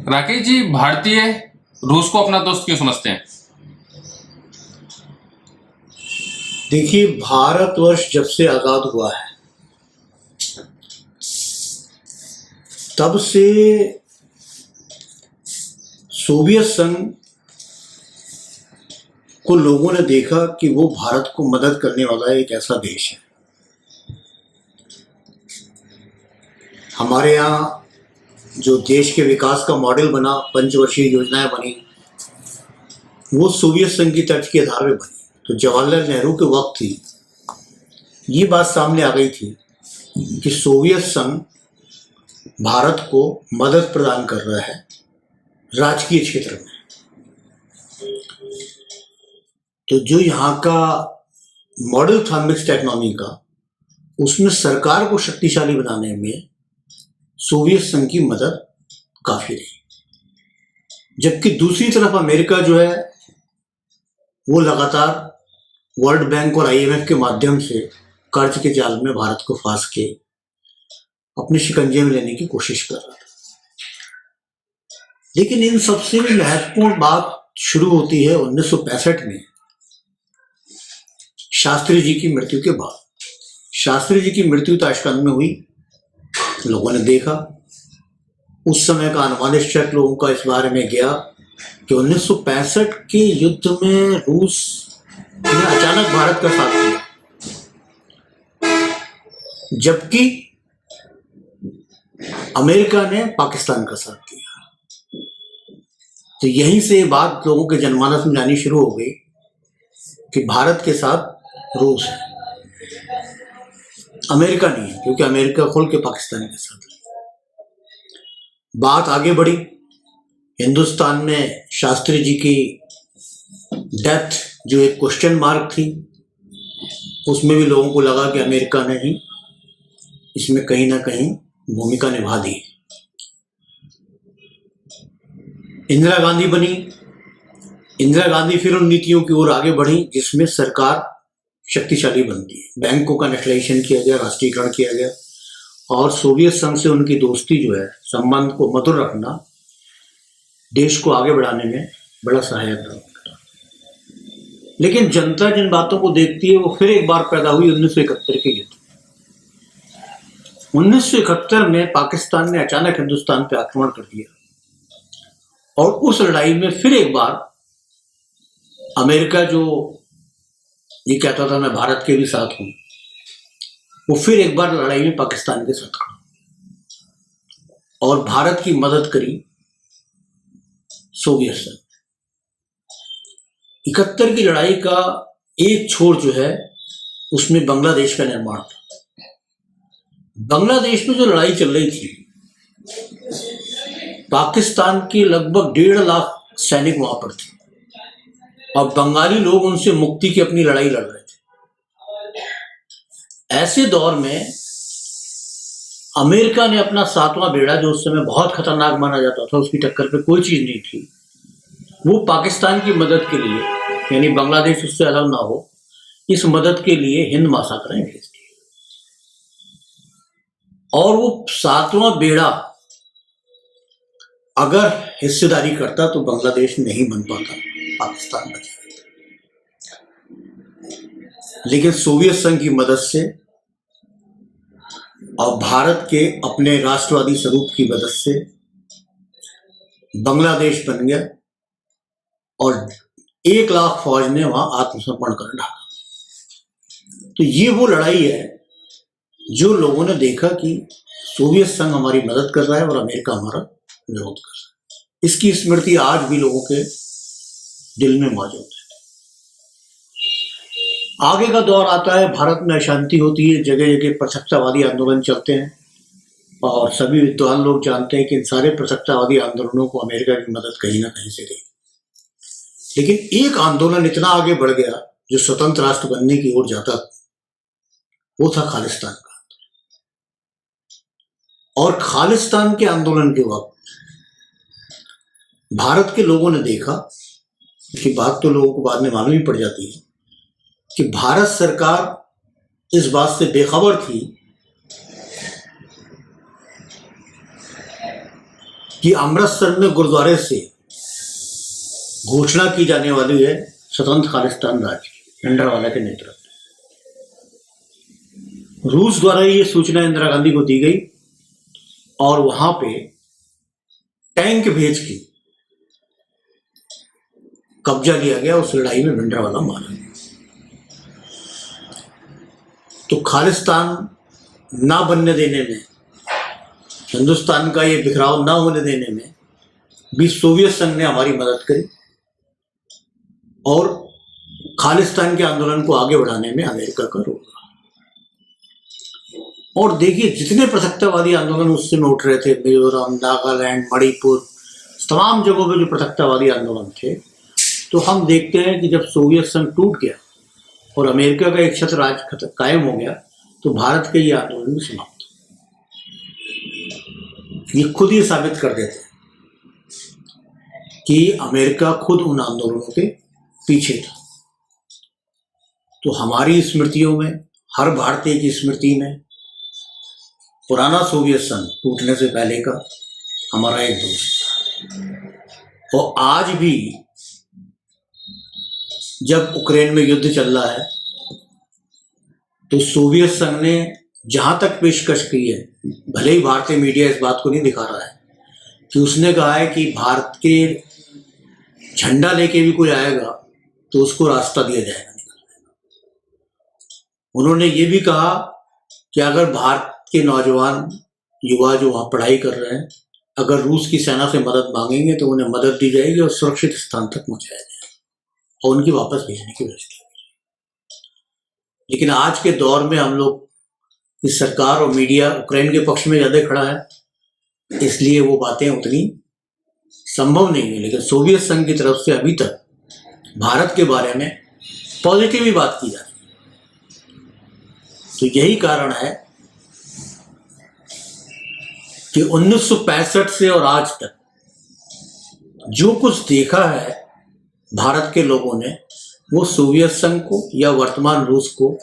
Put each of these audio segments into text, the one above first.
राकेश जी, भारतीय रूस को अपना दोस्त क्यों समझते हैं? देखिए, भारतवर्ष जब से आज़ाद हुआ है तब से सोवियत संघ को लोगों ने देखा कि वो भारत को मदद करने वाला एक ऐसा देश है। हमारे यहाँ जो देश के विकास का मॉडल बना, पंचवर्षीय योजनाएं बनी, वो सोवियत संघ की तर्ज के आधार पर बनी। तो जवाहरलाल नेहरू के वक्त ही ये बात सामने आ गई थी कि सोवियत संघ भारत को मदद प्रदान कर रहा है राजकीय क्षेत्र में। तो जो यहाँ का मॉडल था मिक्स्ड इकोनॉमी का, उसमें सरकार को शक्तिशाली बनाने में सोवियत संघ की मदद काफी रही। जबकि दूसरी तरफ अमेरिका जो है वो लगातार वर्ल्ड बैंक और आईएमएफ के माध्यम से कर्ज के जाल में भारत को फांस के अपने शिकंजे में लेने की कोशिश कर रहा था। लेकिन इन सबसे भी महत्वपूर्ण बात शुरू होती है 1965 में, शास्त्री जी की मृत्यु के बाद। शास्त्री जी की मृत्यु ताशकंद में हुई। लोगों ने देखा, उस समय का अनुमानित शक लोगों का इस बारे में गया कि 1965 के युद्ध में रूस ने अचानक भारत का साथ दिया, जबकि अमेरिका ने पाकिस्तान का साथ दिया। तो यहीं से बात लोगों के जनमानस में जानी शुरू हो गई कि भारत के साथ रूस है, अमेरिका नहीं है, क्योंकि अमेरिका खुल के पाकिस्तान के साथ है। बात आगे बढ़ी। हिंदुस्तान में शास्त्री जी की डेथ जो एक क्वेश्चन मार्क थी, उसमें भी लोगों को लगा कि अमेरिका ने ही इसमें कहीं ना कहीं भूमिका निभा दी। इंदिरा गांधी बनी। इंदिरा गांधी फिर उन नीतियों की ओर आगे बढ़ी जिसमें सरकार शक्तिशाली बनती है। बैंकों का नेशनलाइजेशन किया गया, राष्ट्रीयकरण किया गया, और सोवियत संघ से उनकी दोस्ती जो है, संबंध को मधुर रखना देश को आगे बढ़ाने में बड़ा सहायक रहा। लेकिन जनता जिन बातों को देखती है वो फिर एक बार पैदा हुई 1971 के युद्ध। 1971 में पाकिस्तान ने अचानक हिंदुस्तान पे आक्रमण कर दिया, और उस लड़ाई में फिर एक बार अमेरिका जो ये कहता था मैं भारत के भी साथ हूं, वो फिर एक बार लड़ाई में पाकिस्तान के साथ खड़ा और भारत की मदद करी सोवियत संघ। 71 की लड़ाई का एक छोर जो है उसमें बांग्लादेश का निर्माण था। बांग्लादेश में जो लड़ाई चल रही थी, पाकिस्तान के लगभग 1.5 लाख सैनिक वहां पर थे, और बंगाली लोग उनसे मुक्ति की अपनी लड़ाई लड़ रहे थे। ऐसे दौर में अमेरिका ने अपना 7वां बेड़ा, जो उस समय बहुत खतरनाक माना जाता था, उसकी टक्कर पे कोई चीज नहीं थी, वो पाकिस्तान की मदद के लिए, यानी बांग्लादेश उससे अलग ना हो, इस मदद के लिए हिंद महासागराएं भेज दी। और वो 7वां बेड़ा अगर हिस्सेदारी करता तो बांग्लादेश नहीं बन पाता, पाकिस्तान बन जाता। लेकिन सोवियत संघ की मदद से और भारत के अपने राष्ट्रवादी स्वरूप की मदद से बांग्लादेश बन गया, और 1 लाख फौज ने वहां आत्मसमर्पण कर डाला। तो ये वो लड़ाई है जो लोगों ने देखा कि सोवियत संघ हमारी मदद कर रहा है और अमेरिका हमारा विरोध कर रहा है। इसकी स्मृति आज भी लोगों के दिल में मौजूद है। आगे का दौर आता है, भारत में अशांति होती है, जगह जगह पृथकतावादी आंदोलन चलते हैं, और सभी विद्वान लोग जानते हैं कि इन सारे पृथकतावादी आंदोलनों को अमेरिका की मदद कहीं ना कहीं से गई। लेकिन एक आंदोलन इतना आगे बढ़ गया जो स्वतंत्र राष्ट्र बनने की ओर जाता, वो था खालिस्तान का। और खालिस्तान के आंदोलन के वक्त भारत के लोगों ने देखा कि बात तो लोगों को बाद में मालूम ही पड़ जाती है कि भारत सरकार इस बात से बेखबर थी कि अमृतसर में गुरुद्वारे से घोषणा की जाने वाली है स्वतंत्र खालिस्तान राज्य की, भिंडरावाला के नेतृत्व में। रूस द्वारा ये सूचना इंदिरा गांधी को दी गई और वहां पे टैंक भेज के कब्जा लिया गया। उस लड़ाई में भिंडरावाला मारा गया। तो खालिस्तान ना बनने देने में, हिंदुस्तान का ये बिखराव ना होने देने में भी सोवियत संघ ने हमारी मदद करी और खालिस्तान के आंदोलन को आगे बढ़ाने में अमेरिका का रोल रहा। और देखिए, जितने पृथकतावादी आंदोलन उस समय उठ रहे थे, मिजोरम, नागालैंड, मणिपुर, तमाम जगहों पे जो पृथकतावादी आंदोलन थे, तो हम देखते हैं कि जब सोवियत संघ टूट गया और अमेरिका का एक छत्र राज कायम हो गया, तो भारत के ये आंदोलन भी समाप्त। ये खुद ही साबित कर देते हैं कि अमेरिका खुद उन आंदोलनों के पीछे था। तो हमारी स्मृतियों में, हर भारतीय की स्मृति में, पुराना सोवियत संघ टूटने से पहले का हमारा एक दोस्त। और आज भी जब यूक्रेन में युद्ध चल रहा है, तो सोवियत संघ ने जहां तक पेशकश की है, भले ही भारतीय मीडिया इस बात को नहीं दिखा रहा है, कि उसने कहा है कि भारत के झंडा लेके भी कोई आएगा तो उसको रास्ता दिया जाएगा निकलने का। उन्होंने ये भी कहा कि अगर भारत के नौजवान युवा जो वहां पढ़ाई कर रहे हैं, अगर रूस की सेना से मदद मांगेंगे तो उन्हें मदद दी जाएगी और सुरक्षित स्थान तक पहुंचाया जाएगा और उनकी वापस भेजने की व्यवस्था की जाएगी। लेकिन आज के दौर में हम लोग की सरकार और मीडिया यूक्रेन के पक्ष में ज्यादा खड़ा है, इसलिए वो बातें उतनी संभव नहीं है। लेकिन सोवियत संघ की तरफ से अभी तक भारत के बारे में पॉजिटिव ही बात की जा रही है। तो यही कारण है कि 1965 से और आज तक जो कुछ देखा है भारत के लोगों ने, वो सोवियत संघ को या वर्तमान रूस को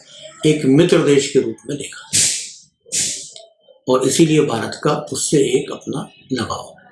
एक मित्र देश के रूप में देखा और इसीलिए भारत का उससे एक अपना लगाव है।